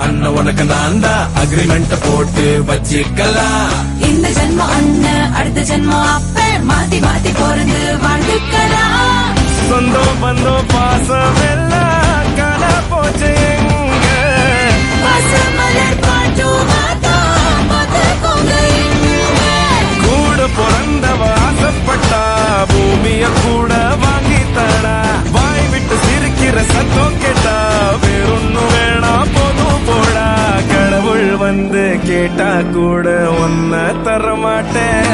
அண்ணன் உனக்கு நான் தான் அக்ரிமெண்ட் போட்டு வச்சுக்கலாம். இந்த ஜென்மம் அண்ணன், அடுத்த ஜென்மம் அப்ப, மாத்தி மாத்தி போறது வாழ்ந்துக்கலாம். சொந்தம் பந்தம் பாசம் எல்லாம் காண போச்சு எங்க, பசுமலர் பாட்டும் மாத்தம் பார்த்துக்கோங்க இங்க. கூட பிறந்தவ ஆசைப்பட்டா பூமிய கூட வாங்கி தரா. வாய் விட்டு சிரிக்கிற சத்தம் கேட்டா வேறொன்னும் வேணாம் போதும் போடா. கடவுள் வந்து கேட்டா கூட ஒன்ன தர மாட்டேன்.